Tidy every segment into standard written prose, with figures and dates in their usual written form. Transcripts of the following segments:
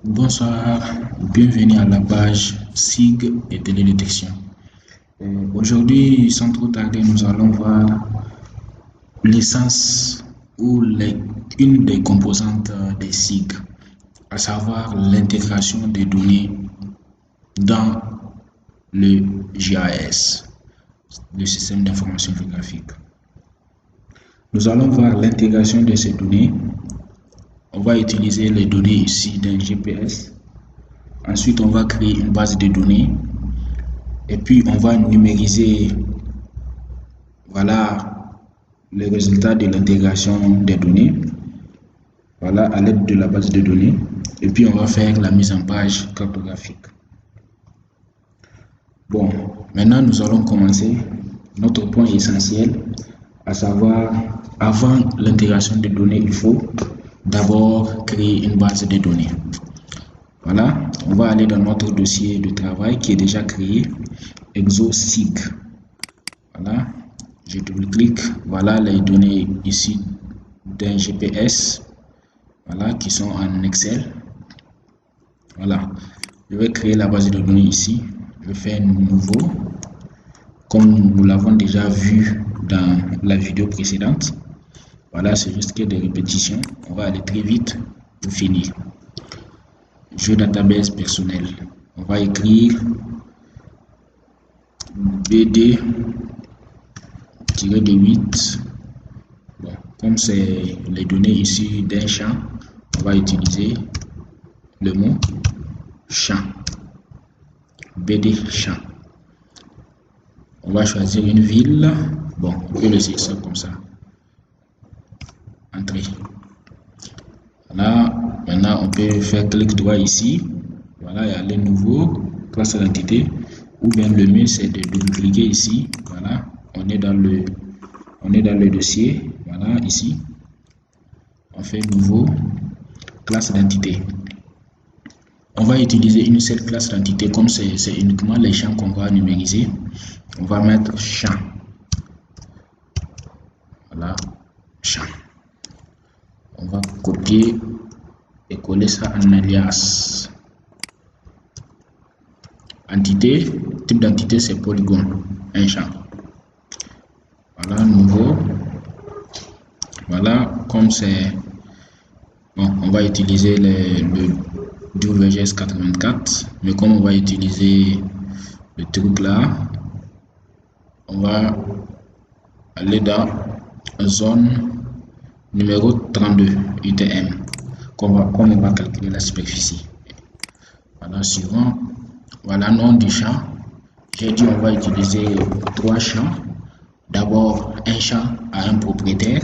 Bonsoir, bienvenue à la page SIG et télédétection. Aujourd'hui, sans trop tarder, nous allons voir l'essence ou une des composantes des SIG, à savoir l'intégration des données dans le GIS, le système d'information géographique. Nous allons voir l'intégration de ces données. On va utiliser les données ici d'un GPS. Ensuite, on va créer une base de données. Et puis, on va numériser, voilà, les résultats de l'intégration des données. Voilà, à l'aide de la base de données. Et puis, on va faire la mise en page cartographique. Bon, maintenant, nous allons commencer notre point essentiel, à savoir, avant l'intégration des données, il faut d'abord créer une base de données. Voilà, on va aller dans notre dossier de travail qui est déjà créé, ExoSig. Voilà, je double-clique, voilà les données ici d'un GPS, voilà, qui sont en Excel. Voilà, je vais créer la base de données ici, je fais nouveau, comme nous l'avons déjà vu dans la vidéo précédente. Voilà, c'est juste que des répétitions. On va aller très vite pour finir. Jeu database personnel. On va écrire BD-8. Bon, comme c'est les données ici d'un champ, on va utiliser le mot champ. BD champ. On va choisir une ville. Bon, on peut laisser ça comme ça. Entrée. Voilà, maintenant on peut faire clic droit ici, voilà, et aller nouveau, classe d'identité, ou bien le mieux c'est de double-cliquer ici, voilà, on est dans le dossier, voilà, ici, on fait nouveau, classe d'identité. On va utiliser une seule classe d'identité, comme c'est uniquement les champs qu'on va numériser, on va mettre champ, voilà, champ. On va copier et coller ça en alias. Entité, type d'entité c'est polygone, un champ. Voilà, nouveau. Voilà, comme c'est bon, on va utiliser le WGS 84, mais comme on va utiliser le truc là, on va aller dans zone numéro 32 UTM, comme on va calculer la superficie. Voilà, suivant, voilà nom du champ. J'ai dit on va utiliser 3 champs. D'abord, un champ a un propriétaire,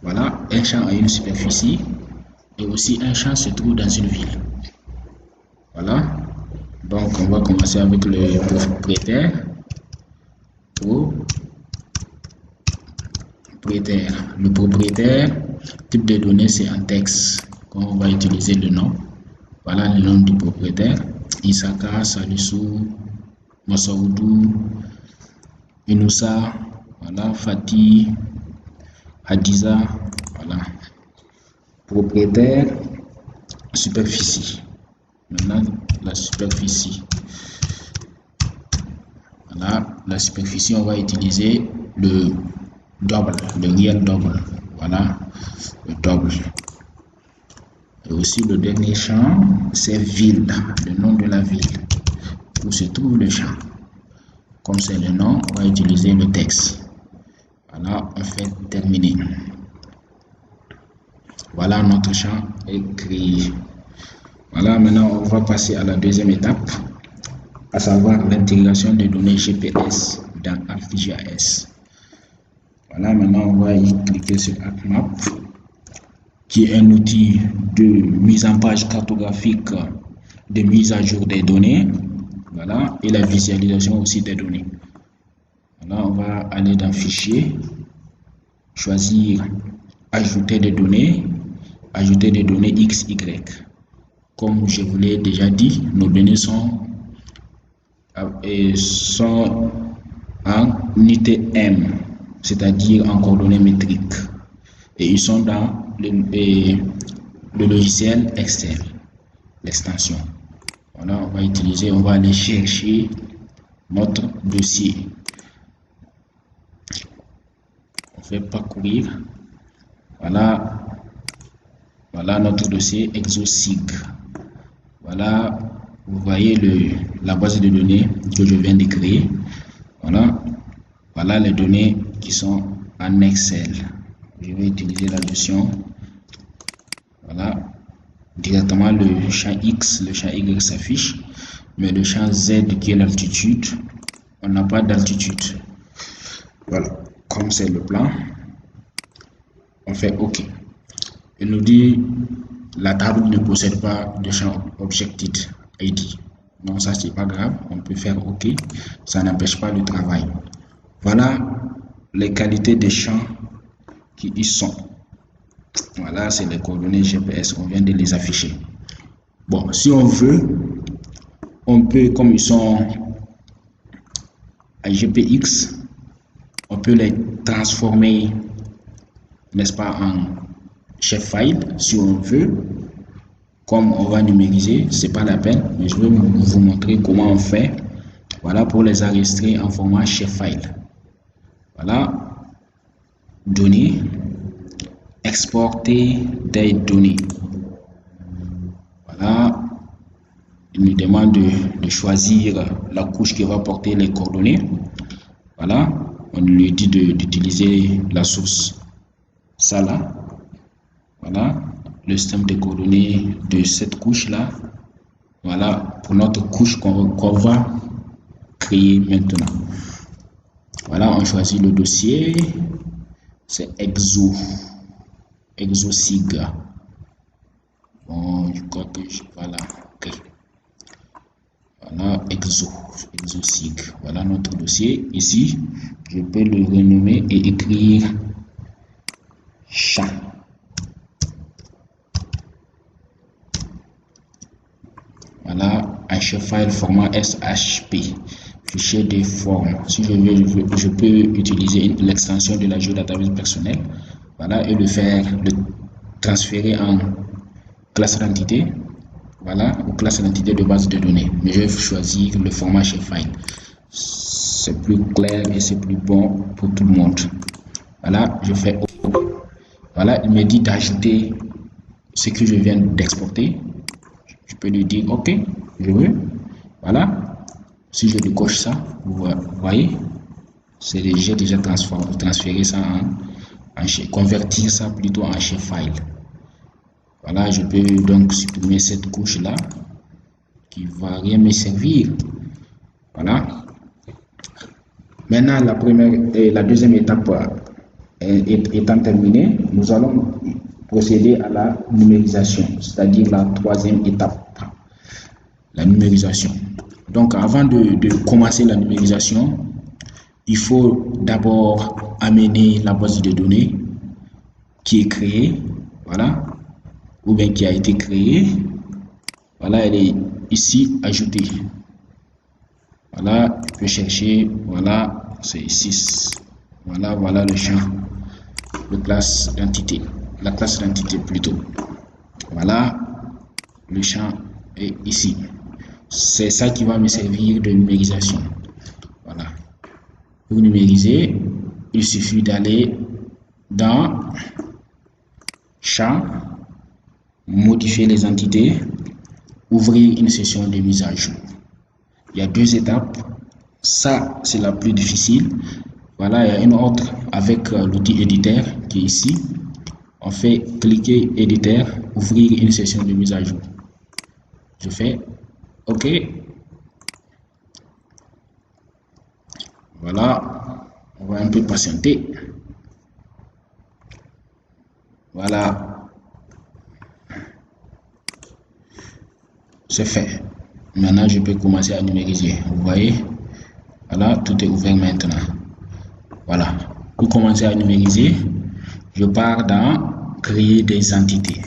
voilà, un champ a une superficie, et aussi un champ se trouve dans une ville. Voilà, donc on va commencer avec le propriétaire. Le propriétaire, type de données c'est un texte, comme on va utiliser le nom. Voilà le nom du propriétaire: Isaka, Salisu, Masaoudou, Inoussa, voilà, Fatih, Hadiza. Voilà, propriétaire, superficie. Maintenant la superficie, voilà, la superficie, on va utiliser le double, le réel double, voilà, le double. Et aussi le dernier champ c'est ville, le nom de la ville où se trouve le champ. Comme c'est le nom, on va utiliser le texte. Voilà, on fait terminer. Voilà, notre champ est créé. Voilà, maintenant on va passer à la deuxième étape, à savoir l'intégration des données GPS dans ArcGIS. Voilà, maintenant on va y cliquer sur ArcMap, qui est un outil de mise en page cartographique, de mise à jour des données, voilà, et la visualisation aussi des données. Voilà, on va aller dans Fichier, choisir Ajouter des données XY. Comme je vous l'ai déjà dit, nos données sont en unité M, c'est-à-dire en coordonnées métriques, et ils sont dans le logiciel Excel. l'extension. Voilà, on va aller chercher notre dossier. On fait parcourir. Voilà notre dossier Exosig. Voilà, vous voyez la base de données que je viens de créer. Voilà les données qui sont en Excel. Je vais utiliser la notion. Voilà, directement le champ X, le champ Y s'affiche, mais le champ Z qui est l'altitude, on n'a pas d'altitude. Voilà, comme c'est le plan, on fait OK. Il nous dit la table ne possède pas de champ Objective ID. Non, ça c'est pas grave, on peut faire OK, ça n'empêche pas le travail. Voilà les qualités des champs qui y sont. Voilà, c'est les coordonnées GPS, on vient de les afficher. Bon, si on veut, on peut, comme ils sont à GPX, on peut les transformer, n'est-ce pas, en shapefile si on veut. Comme on va numériser, c'est pas la peine, mais je vais vous montrer comment on fait. Voilà, pour les enregistrer en format shapefile. Voilà, données, exporter des données. Voilà, il nous demande de choisir la couche qui va porter les coordonnées. Voilà, on lui dit d'utiliser la source, ça là. Voilà, le système de coordonnées de cette couche là. Voilà, pour notre couche qu'on va créer maintenant. Voilà, on choisit le dossier, c'est Exosig. Bon, je crois que voilà, ok. Voilà, Exosig. Voilà notre dossier. Ici, je peux le renommer et écrire champ. Voilà, un shapefile format SHP. Fichier de forme. Si je veux, je peux utiliser l'extension de la géodatabase personnelle. Voilà, et le transférer en classe d'entité. Voilà, ou classe d'entité de base de données. Mais je vais choisir le format shapefile. C'est plus clair et c'est plus bon pour tout le monde. Voilà, je fais OK. Voilà, il me dit d'ajouter ce que je viens d'exporter. Je peux lui dire OK, je veux. Voilà. Si je décoche ça, vous voyez, j'ai déjà transféré ça convertir ça plutôt en shapefile. Voilà, je peux donc supprimer cette couche là qui va rien me servir. Voilà. Maintenant, la deuxième étape étant terminée, nous allons procéder à la numérisation, c'est-à-dire la troisième étape, la numérisation. Donc, avant de commencer la numérisation, il faut d'abord amener la base de données qui est créée, voilà, ou bien qui a été créée. Voilà, elle est ici ajoutée. Voilà, je peux chercher, voilà, c'est 6. Voilà le champ de classe d'entité, la classe d'entité plutôt. Voilà, le champ est ici. C'est ça qui va me servir de numérisation. Voilà. Pour numériser, il suffit d'aller dans champ, modifier les entités, ouvrir une session de mise à jour. Il y a deux étapes. Ça, c'est la plus difficile. Voilà, il y a une autre avec l'outil éditeur qui est ici. On fait cliquer éditeur, ouvrir une session de mise à jour. Je fais OK. Voilà, on va un peu patienter. Voilà, c'est fait. Maintenant, je peux commencer à numériser. Vous voyez, voilà, tout est ouvert maintenant. Voilà, pour commencer à numériser, je pars dans créer des entités.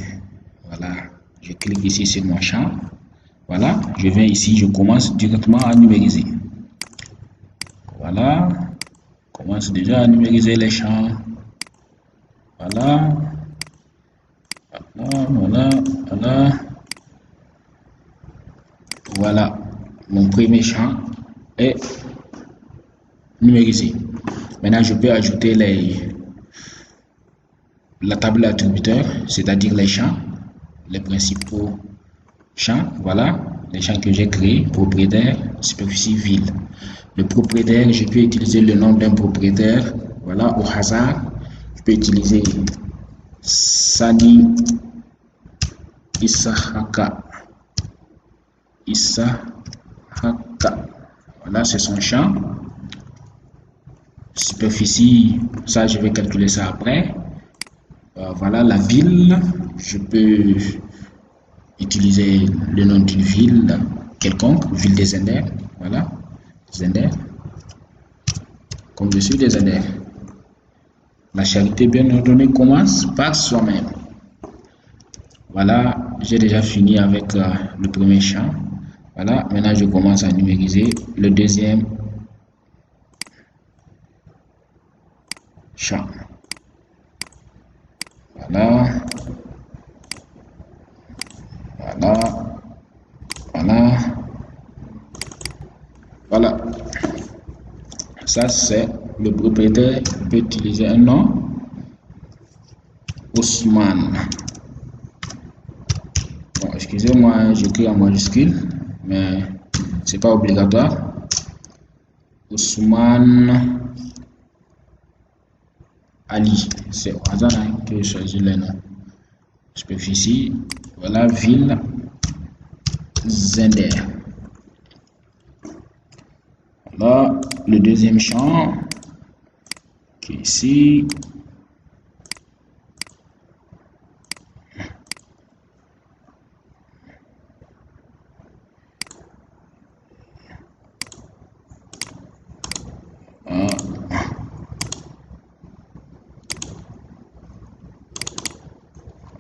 Voilà, je clique ici sur mon champ. Voilà, je viens ici, je commence directement à numériser. Voilà, je commence déjà à numériser les champs. Voilà, voilà. Voilà, mon premier champ est numérisé. Maintenant, je peux ajouter la table d'attributeurs, c'est-à-dire les champs, les principaux champs. Voilà, les champs que j'ai créés: propriétaire, superficie, ville. Le propriétaire, je peux utiliser le nom d'un propriétaire. Voilà, au hasard, je peux utiliser Sani Isahaka. Voilà, c'est son champ. Superficie, ça je vais calculer ça après. Voilà, la ville, je peux utiliser le nom d'une ville quelconque, ville des Zender. Voilà, Zender, comme je suis des Zender. La charité bien ordonnée commence par soi-même. Voilà, j'ai déjà fini avec le premier champ. Voilà, maintenant je commence à numériser le deuxième champ. Voilà, ça c'est le propriétaire. Je peux utiliser un nom, Ousmane. Bon, excusez-moi, j'écris en majuscule, mais c'est pas obligatoire. Ousmane Ali, c'est au hasard que je choisis les noms. Superficie, voilà, ville Zender. Voilà, le deuxième champ qui est ici.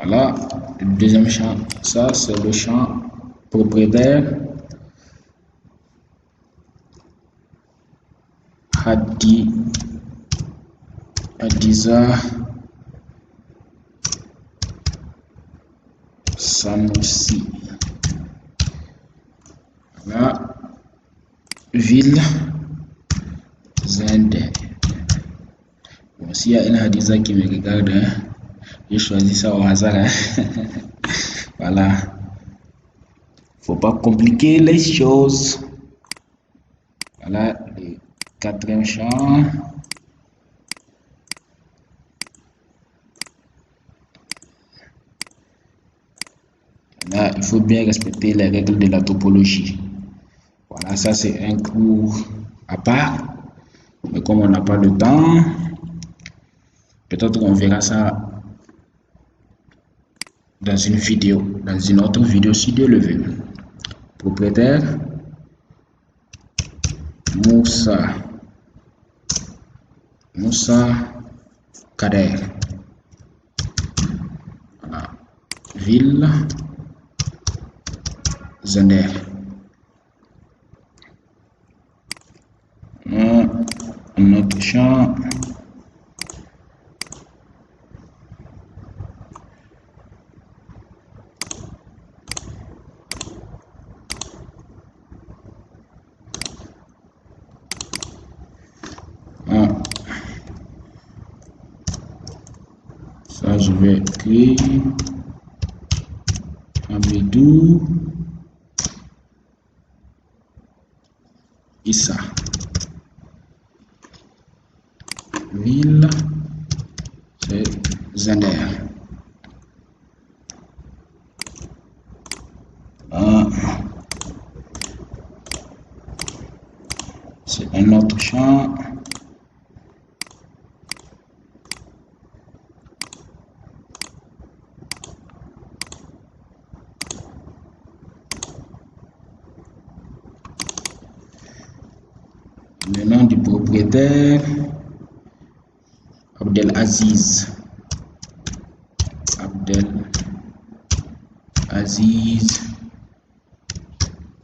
Voilà, le deuxième champ, ça c'est le champ propriétaire. Hadiza Samoussi. Voilà, ville Zender. Bon, s'il y a une Hadiza qui me regarde, j'ai choisi ça au hasard. Voilà, faut pas compliquer les choses. Voilà, le quatrième champ. Là, il faut bien respecter les règles de la topologie. Voilà, ça c'est un cours à part, mais comme on n'a pas le temps, peut-être qu'on verra ça dans une vidéo, dans une autre vidéo si Dieu le veut. Propriétaire Moussa Kader. Voilà. Ville Zender. Un autre champ. Ça je vais écrire Hamidou Issa. Ville c'est Zender. C'est un autre champ. Le nom du propriétaire, Abdelaziz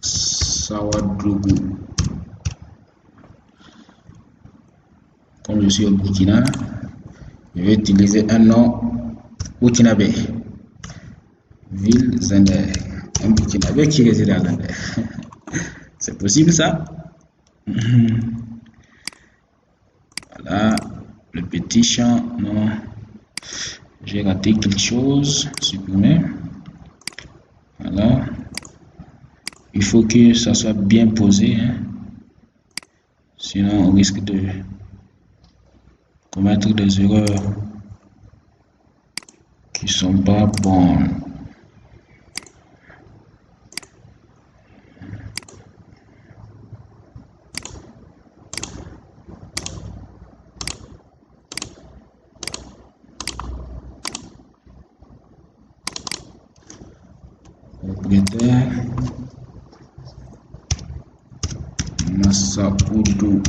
Sawadougou. Comme je suis au Burkina, je vais utiliser un nom burkinabé. Ville Zender, un Burkinabé qui réside à Zender. C'est possible ça? Voilà, le petit champ, non, j'ai raté quelque chose, supprimer. Voilà, il faut que ça soit bien posé, hein. Sinon on risque de commettre des erreurs qui sont pas bonnes. Propriétaire Massaoudou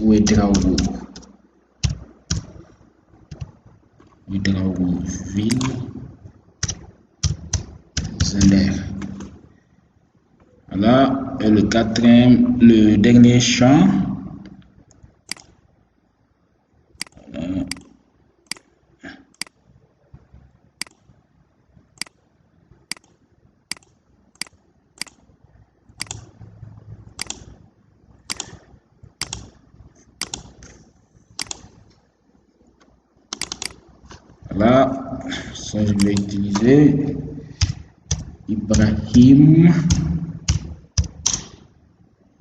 Ouedraogo ville Zender. Voilà, et le dernier champ. Voilà, ça je vais utiliser Ibrahim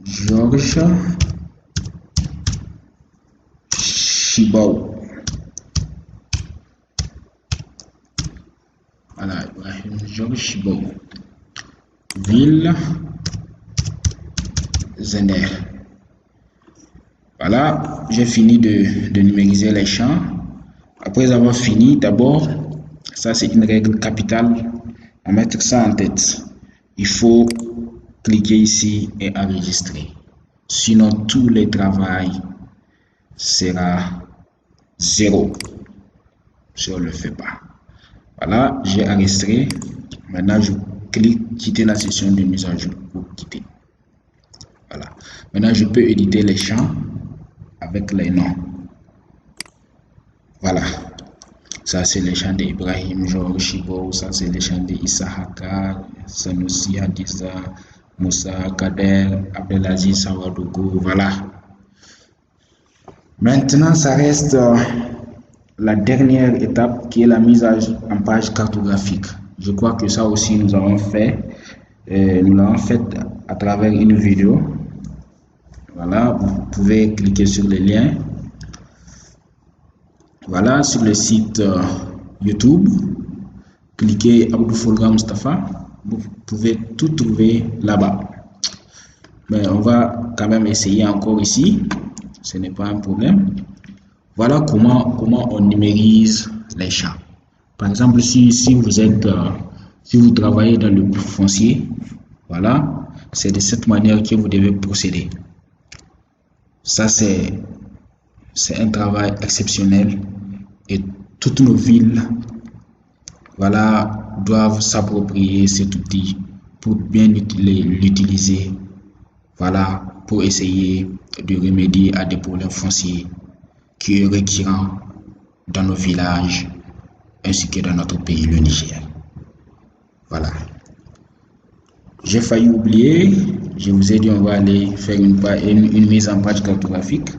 Georges Chibou. Voilà, Ibrahim Georges Chibou, ville Zender. Voilà, j'ai fini de numériser les champs. Après avoir fini, d'abord, ça c'est une règle capitale à mettre ça en tête. Il faut cliquer ici et enregistrer. Sinon, tout le travail sera zéro si on ne le fait pas. Voilà, j'ai enregistré. Maintenant, je clique quitter la session de mise à jour pour quitter. Voilà. Maintenant, je peux éditer les champs avec les noms. Voilà, ça c'est les champs d'Ibrahim Georges Chibou, ça c'est les champs d'Issa Haka, Sanusi Hadiza, Moussa Kader, Abdelaziz Sawadougou. Voilà. Maintenant, ça reste la dernière étape qui est la mise en page cartographique. Je crois que ça aussi nous l'avons fait à travers une vidéo. Voilà, vous pouvez cliquer sur le lien. Voilà, sur le site YouTube, cliquez Abdou Folga Mustafa, vous pouvez tout trouver là-bas. Mais on va quand même essayer encore ici, ce n'est pas un problème. Voilà comment on numérise les champs. Par exemple, si vous travaillez dans le foncier, voilà, c'est de cette manière que vous devez procéder. Ça c'est un travail exceptionnel et toutes nos villes, voilà, doivent s'approprier cet outil pour bien l'utiliser, voilà, pour essayer de remédier à des problèmes fonciers qui sont récurrents dans nos villages ainsi que dans notre pays, le Niger. Voilà. J'ai failli oublier, je vous ai dit on va aller faire une mise en page cartographique.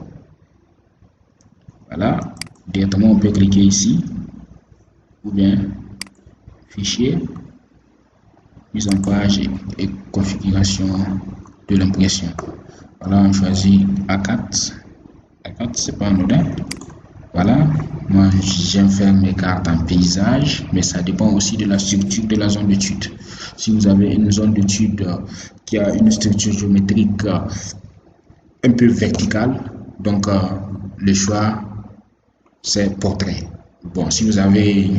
Voilà, directement on peut cliquer ici ou bien fichier, mise en page et configuration de l'impression. Voilà, on choisit A4. A4 c'est pas anodin. Voilà, moi j'aime faire mes cartes en paysage, mais ça dépend aussi de la structure de la zone d'étude. Si vous avez une zone d'étude qui a une structure géométrique un peu verticale, donc le choix c'est portrait. Bon, si vous avez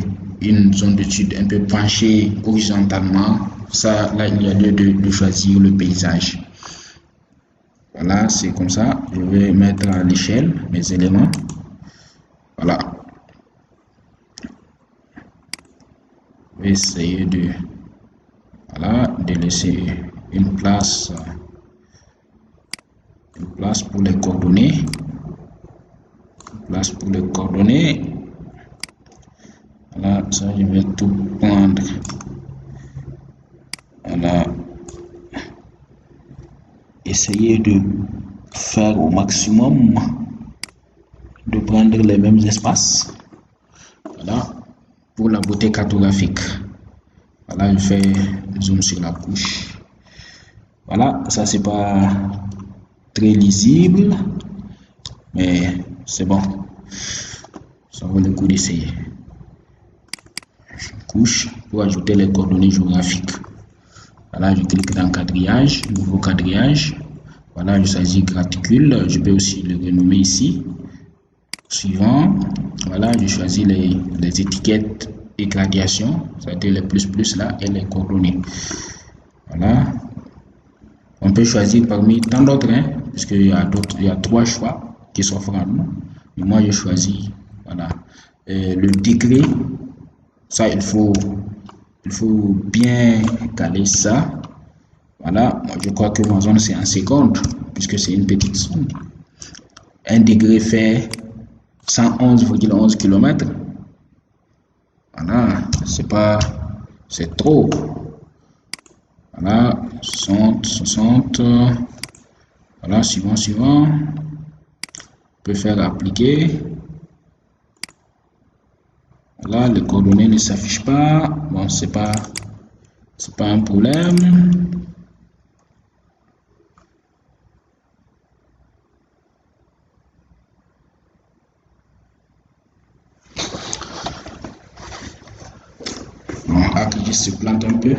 une zone d'étude un peu penchée horizontalement, ça là il y a lieu de choisir le paysage. Voilà, c'est comme ça. Je vais mettre à l'échelle mes éléments. Voilà. Je vais essayer de laisser une place pour les coordonnées. Voilà, ça je vais tout prendre Voilà. Essayez de faire au maximum de prendre les mêmes espaces. Voilà. Pour la beauté cartographique. Voilà, je fais zoom sur la couche. Voilà, ça c'est pas très lisible, mais c'est bon. Ça vaut le coup d'essayer. Couche pour ajouter les coordonnées géographiques. Voilà, je clique dans quadrillage, nouveau quadrillage. Voilà, je choisis graticule. Je peux aussi le renommer ici. Suivant, voilà, je choisis les étiquettes et gradations, c'est-à-dire les plus là et les coordonnées. Voilà. On peut choisir parmi tant d'autres, hein, puisqu'il y a 3 choix qui s'offrent à nous. Mais moi, je choisis, voilà, le degré. Ça, il faut bien caler ça. Voilà, moi, je crois que ma zone c'est en secondes, puisque c'est une petite zone. 1 degré fait 111,11 km. Voilà, c'est trop. Voilà, 60. Voilà, suivant. On peut faire appliquer. Voilà, les coordonnées ne s'affichent pas. Bon, c'est pas un problème. Bon, ArcGIS se plante un peu.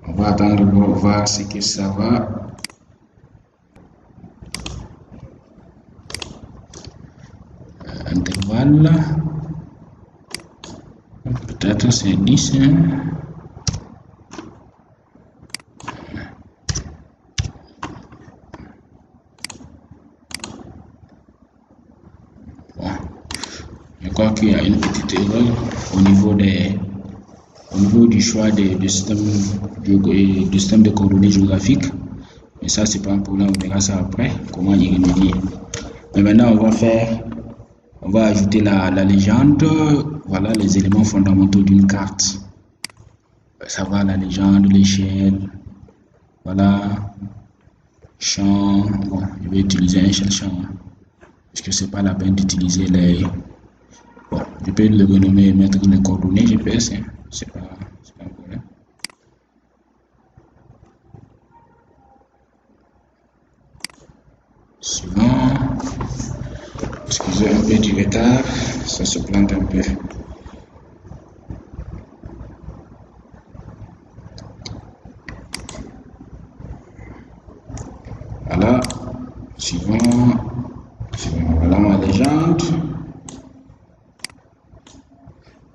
On va attendre pour voir ce que ça va. Intervalle. Peut-être c'est 10. Hein? Bon. Je crois qu'il y a une petite erreur au niveau du choix du système de coordonnées géographiques. Mais ça, c'est pas un problème, on verra ça après, comment y remédier. Mais maintenant, on va ajouter la légende, voilà les éléments fondamentaux d'une carte. Ça va, la légende, l'échelle, voilà, champ. Bon, je vais utiliser un seul champ, parce que c'est pas la peine d'utiliser les... Bon, je peux le renommer et mettre les coordonnées GPS, hein. C'est pas un problème. Suivant. Excusez un peu du retard, ça se plante un peu. Voilà, suivant. Voilà ma légende.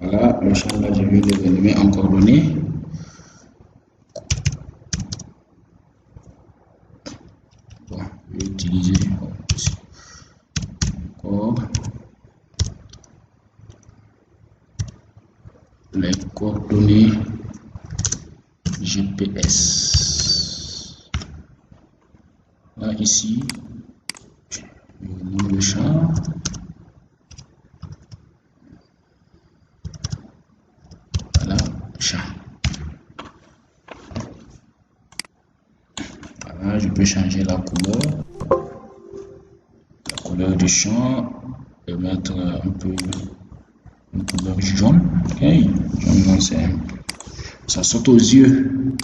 Voilà, le champ là, je vais le renommer en coordonnées. Bon, je vais utiliser encore les coordonnées GPS. Là, ici, je nomme le champ. Voilà, champ. Voilà, je peux changer la couleur du champ et mettre un peu une couleur jaune. Ok, jaune, ça saute aux yeux.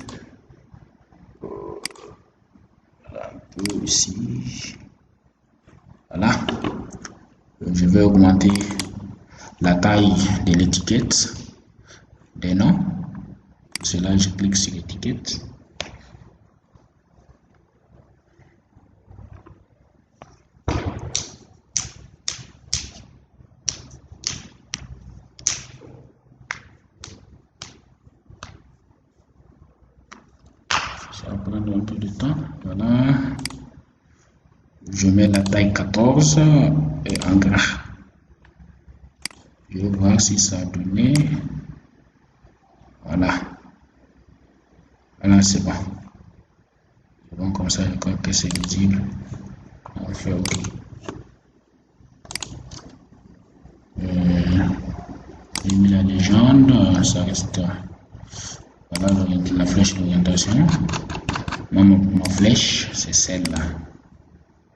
Voilà, un peu ici. Voilà, je vais augmenter la taille de l'étiquette des noms. Pour cela, je clique sur l'étiquette. Ça va prendre un peu de temps. Voilà. Je mets la taille 14 et en gras. Je vais voir si ça a donné. Voilà. Voilà, c'est bon. C'est bon comme ça, je crois que c'est visible. On fait OK. J'ai mis la légende, ça reste Voilà la flèche d'orientation. Ma flèche, c'est celle-là.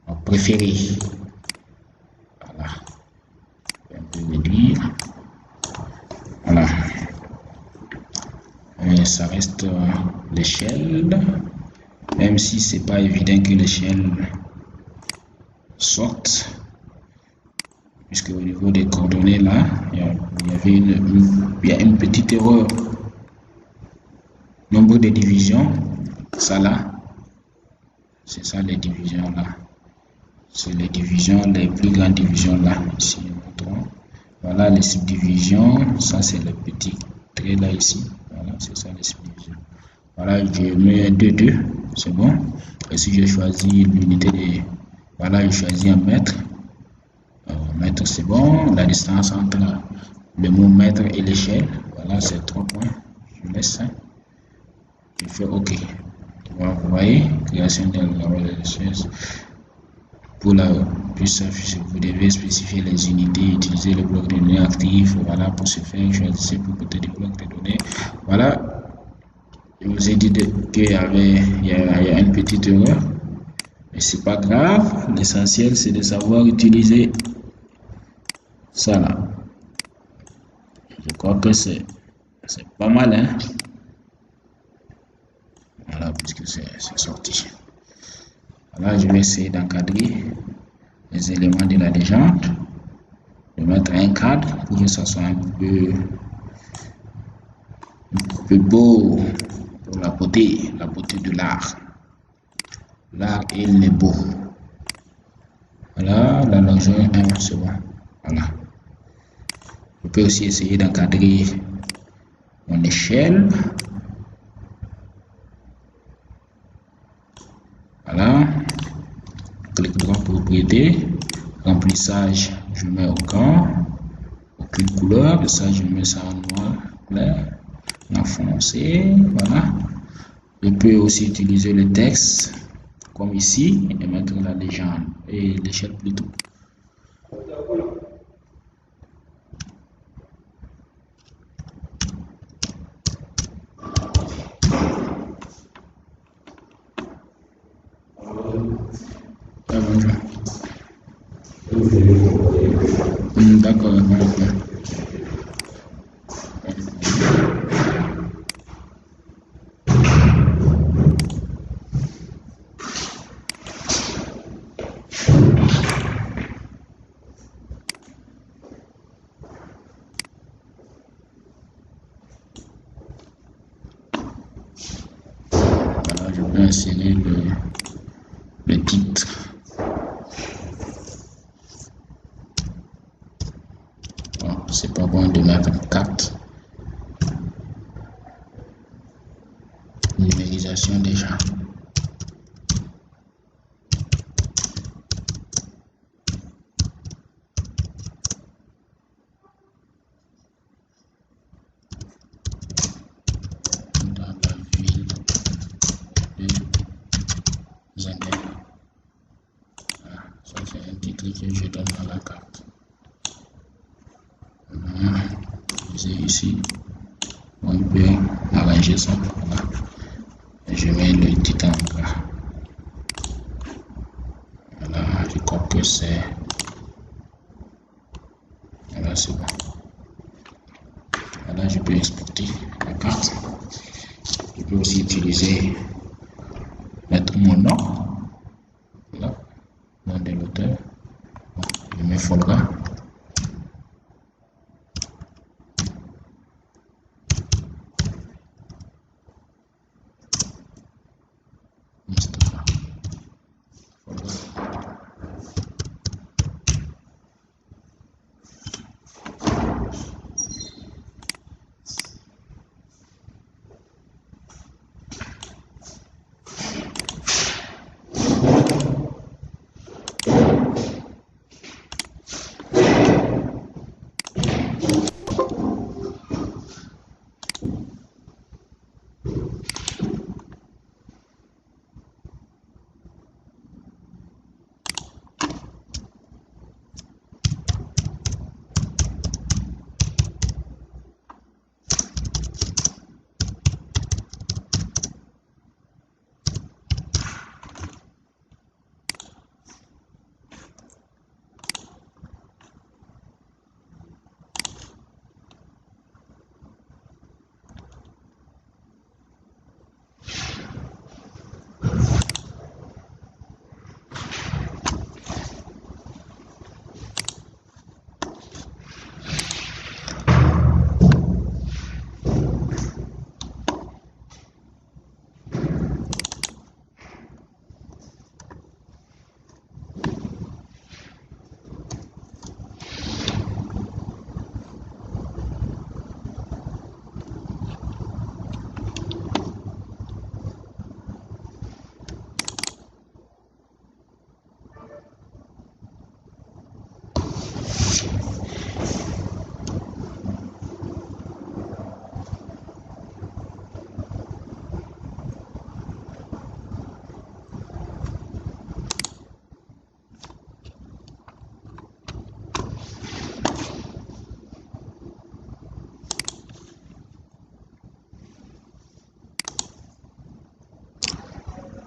Ma préférée. Voilà. Un peu réduire. Voilà. Et ça reste l'échelle. Même si c'est pas évident que l'échelle sorte. Puisque au niveau des coordonnées là, il y a une petite erreur. Nombre de divisions, ça là, c'est ça les divisions là. C'est les divisions, les plus grandes divisions là. Ici, voilà les subdivisions, ça c'est le petit trait là ici. Voilà, c'est ça les subdivisions. Voilà, je mets 2, c'est bon. Et si je choisis l'unité de. Voilà, je choisis un mètre. Mètre, c'est bon. La distance entre le mot mètre et l'échelle, voilà, c'est 3 points. Je laisse ça. Je fais OK. Voilà, vous voyez, création de la chose. Pour la puissance, vous devez spécifier les unités, utiliser le bloc de données actif. Voilà, pour ce faire, choisissez pour côté du bloc de données. Voilà, je vous ai dit qu'il y a une petite erreur, mais c'est pas grave. L'essentiel, c'est de savoir utiliser ça là. Je crois que c'est pas mal, hein. Voilà, puisque c'est sorti. Voilà, je vais essayer d'encadrer les éléments de la légende, de mettre un cadre pour que ça soit un peu beau pour la beauté de l'art. L'art, il est beau. Voilà, la longueur 1, c'est bon. Voilà. Je peux aussi essayer d'encadrer mon échelle. Voilà. Clic droit pour propriété. Remplissage, je mets au camp. Aucune couleur. Ça, je mets ça en noir clair. En foncé. Voilà. Je peux aussi utiliser le texte comme ici et mettre la légende et l'échelle plutôt. D'accord, je peux insérer le titre. Bon, c'est pas bon de mettre 4. Numérisation déjà. Dans la ville de Zender. Ça c'est un titre que je donne à la carte. C'est ici. On peut arranger ça. Voilà. Je mets le titre en gras. Voilà, je crois que c'est. Voilà, c'est bon. Voilà, je peux exporter la carte. Je peux aussi utiliser, mettre mon nom. Voilà, nom de l'auteur. Bon, je mets Folga.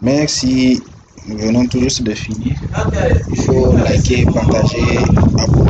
Mais si nous venons tout juste de finir, il faut liker, partager, abonner.